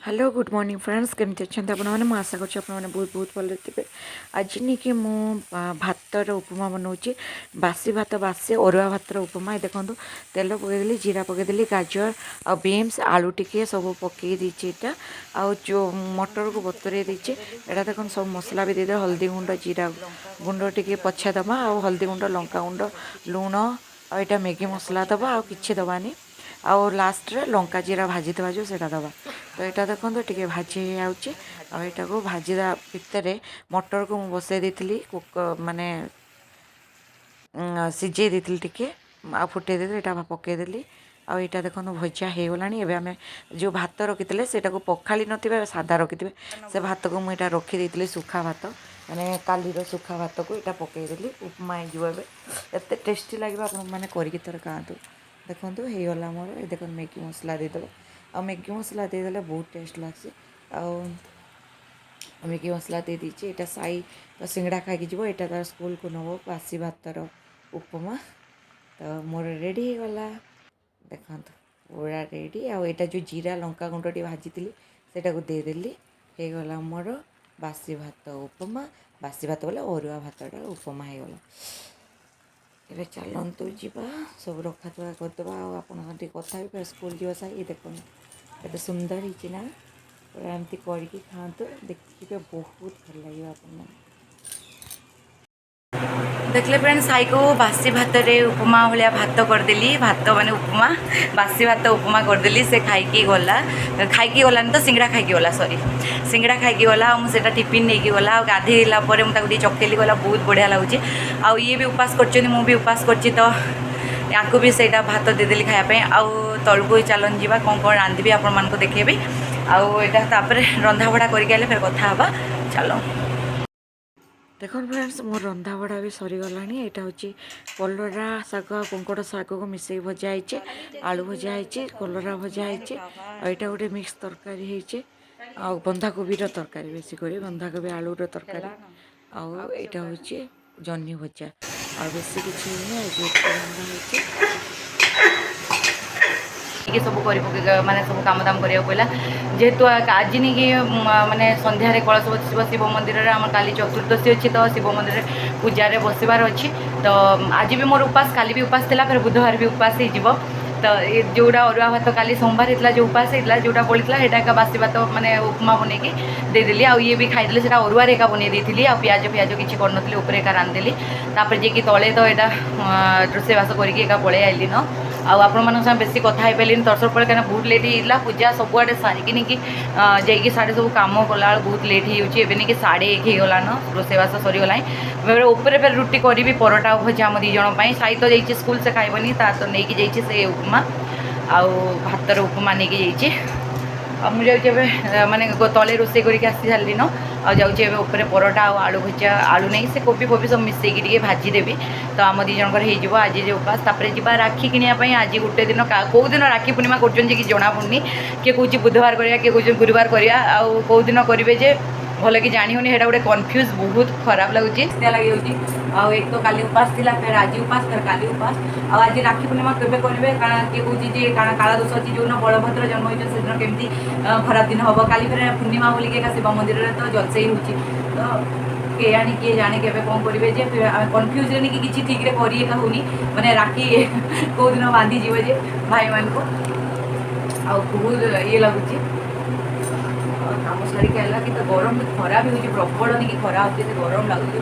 Hello good morning friends केमती अच्छा आपने मैं आशा कर बहुत बहुत भल थे आज नहीं कि भातर उपमा बनाऊँगी बासी भात बासी अरुआ भातर उपमा देखो तेल पकईदेली जीरा पकईदेली गाजर आ बीन्स आलू टिके सब पकई देती यहाँ जो मटर को बतुरे देती यहाँ देखो सब मसला भी देदे हल्दी गुंड जीरा गुंड टी पछा दबा आ हल्दी गुंड लंका गुंड लुण आईटा मैगी मसला दबा आ कि दबानी आउ लास्ट रे लंका जीरा भाजी था जो सेटा दबा तो यहाँ देखो टे भाजी होटा को भाजीदा भितर मटर को मुझे बसई देती कुक माने सिझे देती टे आ फुटे यहाँ पकईदेली आईटा देखो भजा हो गला आम जो भात रखी से पखाड़ी न सादा रखी से भात को मुझे रखी सुखा भात मैंने कालीर सुखा भात को यहाँ पकईदेली उपमा हो एत टेस्टी लगे आपने करके थोड़े खातु देखो होगला मोर देख मैगी मसला देदेव आ मैगी मसला देदेले बहुत टेस्ट लग्सी आ मैगी मसला दे दीजिए यहाँ साई तो सिंगड़ा खाई जीव यहाँ तार स्कूल को नब बासी भातर उपमा तो मोर रेडी होगला देखो पूरा रेडी आटा जो जीरा लंका गुंड टी भाजी से देदेली होगला मोर बासी भात उपमा बासी भात बोले अरुआ भातटा उपमा होगला ए चलतु जा सब रखा थोड़ा करदे आप कथा भी स्कूल जीव साई देखो ये सुंदर होना पूरा एमती करके खातु देखिए बहुत भल लगे आप देखले फ्रेंड्स साई को बासी भात उपमा भाया भात करदेली भात माने उपमा बासी भात उपमा करदेली से खाई गला गलानी तो सिंगड़ा खाई गला सॉरी सिंगड़ा खाई गला मुझे टिफिन नहीं गला गाधेला मुझे चकेली गला बहुत बढ़िया लगुच आ ये भी उपास कर उपास कर तो या भी से भात देदेली खायापी आउ तलू चलन जा कौन कौन रांधि आपण मानक देखेबी आउटा रंधा बढ़ा करके फिर कथा हाँ चलो देखो फ्रेंड्स मोर रंधा बड़ा भी सरीगला यहाँ हूँ कलरा शाग कंकड़ शाग को मिसई भजा है आलू भजा है कलरा भजा है यहाँ गोटे मिक्स तरकारी है आ बंधाकोबी तरकारी बेसी कर बंधाकोबी आलूर तरकारी आईटा हूँ जह्नी भजा आ बेसी किसी ये सब कर माने सब काम दाम करा पड़ा जेहेतु आज नहीं कि माने संध्यारे कलश बस शिव मंदिर में आम काली चतुर्दशी अच्छी तो शिव मंदिर पूजार बसबार अच्छी तो आज भी मोर उपास काली भी उपास था फिर बुधवार भी उपास हो तो जोड़ा अरुआ भात काली सोमवार होता जो उपास होता जोटा बोलता है बासी भात माने उपमा बनई देदेली आ ये भी खाईदे से अरुआर एका बनई देती आ प्याज प्याज किसी करनी ऊपर एका रांधिदेली जी तले तो यहाँ रोषेबास करके पलि आइली न आपण बेसी कथा हो पारे दर्शक पड़े कहीं बहुत लेट होता पूजा सबुआड़े सारिकी कि जाकि साढ़े सब कम कला बहुत लेट होने नहीं कि 1:30 होगला न रोषेबास सरीगला ऊपर फिर रुटी करी परोटा भजा आम दी जन साई तो जाइए स्कूल से खाइबनी तो नहीं जाइए से उपमा आउ भातर उपमा नहीं जाइए मुझे माने तले रोषे करके आसी सारे न आउे ऊपर परोटा आलू भजा आलू नहीं से कोबी कोबी सब मिसेकी भाजीदेवी तो आम दी जनकर हो आज जो उपास तापर जी राखी किनापी आज गोटे दिन कौ दिन राखी पूर्णिमा कर जना पड़नी किए कौन बुधवार करा किए कौन गुरुवार करा कौ दिन करेंगे भल कि जानी होनी गोटे कन्फ्यूज बहुत खराब लगुच लगे एक तो काली उपास थी फिर आज उपास फिर काली उपास आज राखी पूर्णिमा केवे करेंगे किए कौन कारण काला दोष अच्छी जो दिन बलभद्र जन्म होती से दिन केमती खराब दिन हम काली फिर पूर्णिमा बोलिक शिव मंदिर में तो जलसई हो तो किए आनी किए जाने के कौन करेंगे कन्फ्यूज नहीं कि किसी ठीक से होनी मैंने राखी कौ दिन बांधी जीव जे भाई मान को बहुत ये लगुच कम सारिक कि तो गरम खरा भी हो प्रबल नहीं कि खरा होती गरम लगुच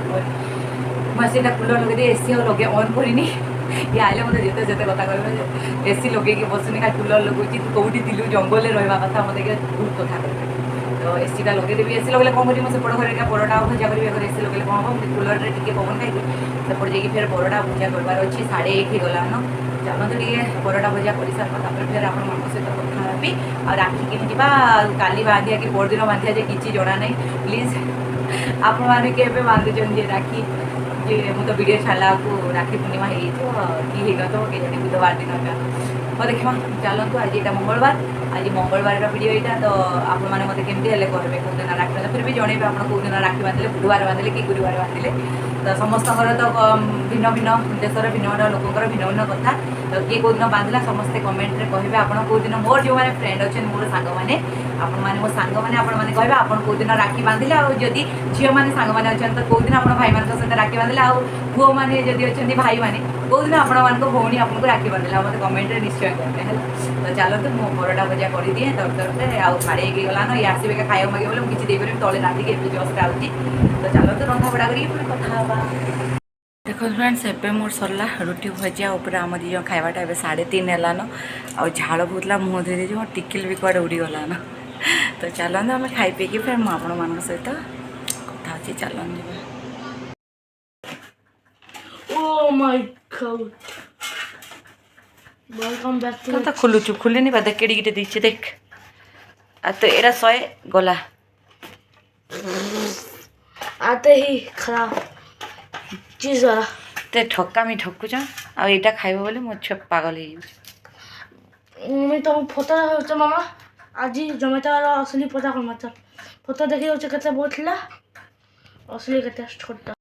मुझे कूलर लगे एसी और लगे ऑन करनी ये आए मतलब जिते जिते कथा कह एसी लगे बसुनी खाली कूलर लगुच कौटी दिलु जंगल रहा कथा मत बहुत कथा कर तो एसीटा लगेदेवी एसी लगे कौन करी से बड़ घर परोटा भजा करी एसी लगे कौन हम कूलर में टी पवन खाई सेपटे जाकि फिर परोटा भजा करवार अच्छी 1:30 होगला न चलते टे परोटा भजा कर सारे फिर आप सहित कथा हेबी आ राखी कि काली बांधिया कि परदिन बांधिया जे किसी जना ना प्लीज आपण मैंने के बांधुन राखी जे मुझे वीडियो छाड़ा को राखी पूर्णिमा हो तो कि जाने बुधवार दिन हाँ देखा चलतु आज यहाँ मंगलवार आज मंगलवार वीडियो यहाँ तो आपने मतलब केमती करेंगे कौन दिन राखी बांधे फिर भी जनइबे आप कौन दिन राखी बांधिले बुधवार बांधिले कि गुरुवार बांधिले समस्त तो भिन्न भिन्न देशर भिन्न भिन्न लोकर भिन्न भिन्न कथा तो किए कौ दिन बांधला समस्ते कमेंट रे कहे आप कौ दिन मोर जो मैंने फ्रेंड अच्छे मोर सांग मैंने आपण मैंने मो सांग मैंने आपण मैंने कहे आप कौ दिन राखी बांधिले आदि झील मैंने सांग मैंने अच्छे तो कौ दिन आप भाई मान सहित राखी बांधिले आ पुओ मैंने जदि अच्छे भाई मैंने कौ दिन आपण मान भौणी आपको राखी बांधिले मत कमेंट रे निश्चय करेंगे है तो चलते मो बरटा भजा कर दिए तरतरे आउ साढ़े एक गलान ये आसवे खाया मागे बोले मुझे देपर तले रांधिक जस्ट आऊँगी तो चलते रंधा बड़ा कर कथा देखो फ्रेंड्स एवं मोर सरला रुटी भजिया उपर आम दी खावाटा ए 3:30 हेलान आ झाड़ बहुतला मुँह धोई मोर टिकिल भी कड़े उड़ीगलान तो चलते आम खाई पीकि फिर मुझे आपण मान सहित कथा अच्छी चलन Oh my god. Welcome back to तो खुलुचु खुलेनी बा देख केड़ी दीचे देख आ तो एरा 100 गला आते ही खराब चीज वाला ते ठकामी ठकुच आ एटा खाइबो बोले मो छ पागल हे मैं तो फोटो होचे मामा आज जोमेटो वाला असली पता कर मत फोटो देखि होचे केते बोतला असली केते छोटा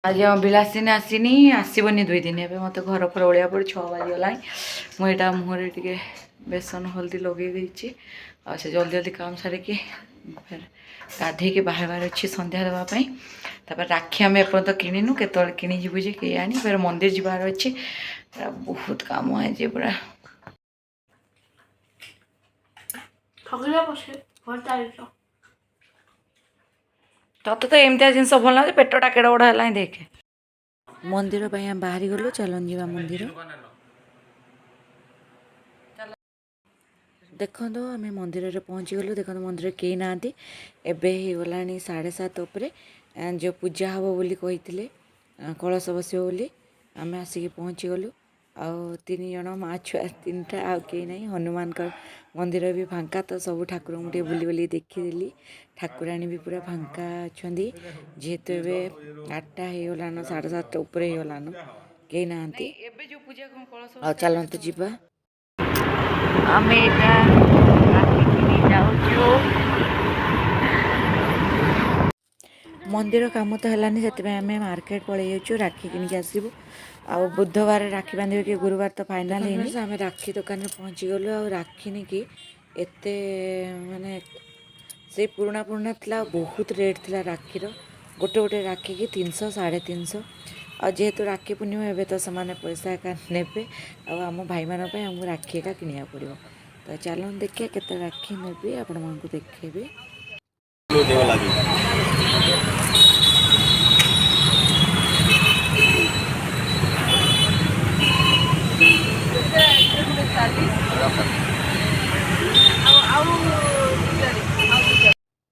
आज बिलासिनी आसीनी आसबनी 2 दिन ए मत घर पर ओलिया पड़ 6 बाजगला मुझे मुहर टे बेसन हल्दी लगे देती से जल्दी जल्दी काम सारिकी फिर गाधे के बाहर अच्छी संध्या देवाई तापर राखी आम एपर्त किणीनु केत किणी जीवु जे के आनी फिर मंदिर जीवार अच्छी बहुत काम है जे पूरा तत तो एमती जिनस भल ना पेटटा केड़ बड़ है देखे मंदिर बाहरी गलु चलन जीवा मंदिर देखो आम मंदिर में पहुँची गलु देखो मंदिर कई ना एवं हो 7:30 उपरे जो पूजा हम बोली कही कलश बस बोली आम आसिक पहुँची गलु आ 3 जन माँ छुआ 3टा आ कई ना हनुमान का मंदिर भी फांका तो सब ठाकुर मुझे बुली बुली देखीदेली ठाकुराणी भी पूरा फांका अच्छा जेहेतु एवं 8टा होगलान 7:30 उपर होगलान कई ना चलते जीवा आम मंदिर काम तो है आम मार्केट पलि जाऊँ राखी किनिक आसबू आ बुधवार राखी बांधे कि गुरुवार तो फाइनाल है आम राखी दुकान में पहुँची गलु आ राखी नहीं एत माने से पुराना पुराना था बहुत रेट थी राखीर गोटे गोटे राखी की 300 350 आ जेहेतु राखी पूर्णिमा एवं तो से पैसा एका ने आम भाई मान आमको राखी एका किनिया पड़ो तो चलो देखिए केते राखी नेबी आपण मानकु देखेबी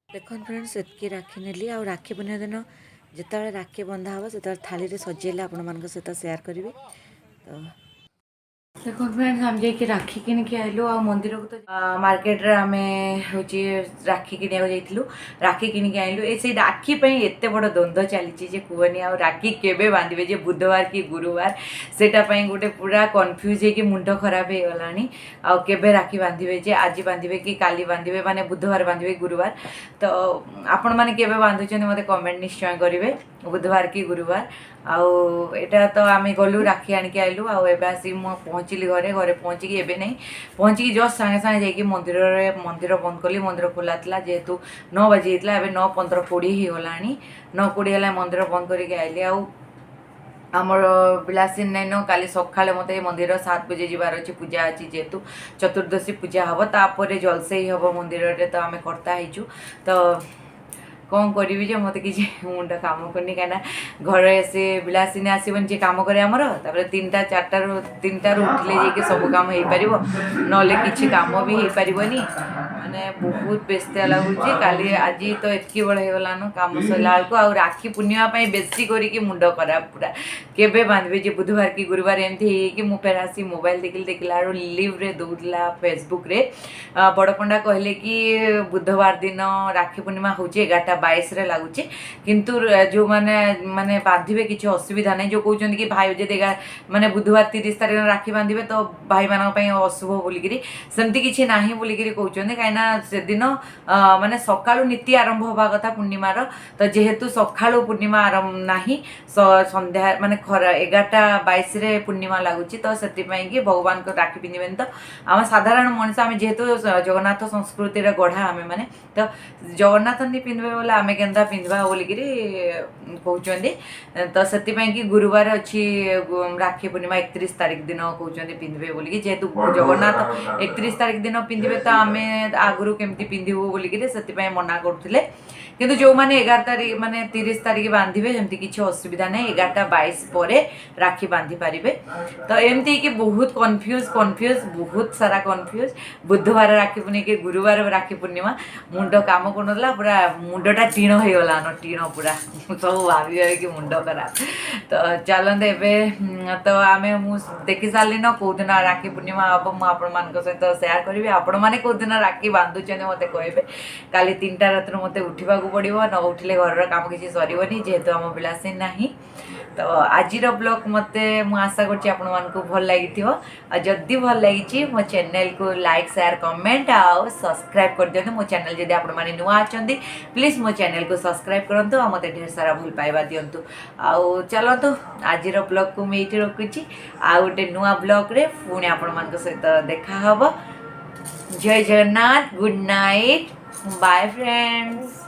देखो फ्रेंड्स एतकी राखी नेली आ राखी पूर्णिमा दिन जिते राखी बंधा हम से थाली रे सजेले आपण मान सहित शेयर करी तो देखो फ्रेंड्स हम जाकि राखी किनिक आइलु आ मंदिर को तो मार्केट रे आमे होची राखी किनिया जाइलु राखी किनिक आइलु ए से राखी पे एते बड़ द्वंद्व चली जे कुहनी आ राखी केबे बांधिबे जे बुधवार की गुरुवार सेटा पई गोटे पूरा कंफ्यूज हे कि मुंड खराब हे गलानी आ केबे राखी बांधिबे जे आज बांधिबे कि काली बांधिबे माने बुधवार बांधिबे गुरुवार तो आपण माने केबे बांधुचन मते कमेंट निश्चय करिवे बुधवार की गुरुवार आउ एटा तो आम गलु राखी आणिक आइलु आसी पहुँचली घरे घरे पहुँचिकी एवं नहीं पहुँचिकी जस्ट सांगे सांगे जाकि मंदिर बंद कली मंदिर खोला था जेहेतु 9 बजे होता है 9:15 20 होगला 9:20 है मंदिर बंद करके आइली आमर बिलासिन नाइन काली सका मत मंदिर 7 बजे जीवार अच्छी पूजा अच्छी जेहेतु चतुर्दशी पूजा हम तापर जलसेई हम मंदिर तो आम कर्ता हो तो कौन करी मत कि मुंड काम करनी कहीं घर से बिलासिनी आसबन जे कम करे आमर 3टा 4टार उठिले जाकि सब काम हो पार ना कि कम भी हो पारनि माने बहुत व्यस्त लगुच काली आज तो एतकी बड़ होगलान कम सरला बेलू आ राखी पूर्णिमा बेसी करी मुंड खराब पूरा केबे बांधबे जे बुधवार की गुरुवार एमती हो फिर आसी मोबाइल देखला लिव रे दौला फेसबुक रे बड़ पंडा कहले कि बुधवार दिन राखी पूर्णिमा हूँ 11टा 22 रे लगुच किंतु जो माने माने बांधिबे किछि असुविधा नहीं जो कहउछन कि भाई जे देगा माने बुधवार 30 तारिख राखी बांधिबे तो भाई मान अशुभ बोलिकी सेमती किछि नाही बोलिकी कहउछन कहीं से दिन माने सकाळु नीति आरंभ होबा कथा पूर्णिमार तो जेहेतु सकाळु पूर्णिमा आरंभ नाही संध्या माने खरा 11:22 रे पूर्णिमा लगुच तो से भगवान को राखी पिंधिबेन तो आम साधारण मनुष्य आम जेहेतु जगन्नाथ संस्कृति गढ़ा आम मैंने तो जगन्नाथ पिंधे बोले आम केन्दा पिंधवा बोलिकी कहते तो से कि गुरुवार अच्छी राखी पूर्णिमा 31 तारिख दिन कहते पिंधे बोलिकी जेहेतु जगन्नाथ 31 तारिख दिन पिंधे तो आम आगु केमती पिंधु बोलिकी से मना करुले किंतु जो मैंने 11 तारिख माने 30 तारिख बांधे जमती किसी असुविधा नहीं 11:22 पर राखी बांधि पारे तो एमती कि बहुत कन्फ्यूज बहुत सारा कन्फ्यूज बुधवार राखी पूर्णिमा गुरुवार राखी पूर्णिमा मुंड काम कर पूरा मुंडटा टीण हो गला टीण पूरा सब भाभी कि मुंड खराब तो चलते एवं तो आम देखी सारे न कौ दिन राखी पूर्णिमा हम मुझे सहित सेयार करी आपण मैंने कौ दिन राखी बांधुचे मत कहे काली 3टा रात मत उठा पड़ो न उठिले घर काम किसी सरनी जेहेतु आम विलासी ना तो आज ब्लॉग मत आशा कर भल लगी जदि भल लगी मो चैनल को लाइक शेयर कमेंट आउ सब्सक्राइब कर दिखाँ मो चैनल जब आप नुआ अच्छा प्लीज मो चैनल को सब्सक्राइब करूँ और मत ढेर सारा भल पाइबा दिंतु आउ चलतु आज ब्लॉग को मुझे रखुची आ गोटे नुआ ब्लॉग रे पुणी आपण सहित देखा जय Jagannath good night bye friends.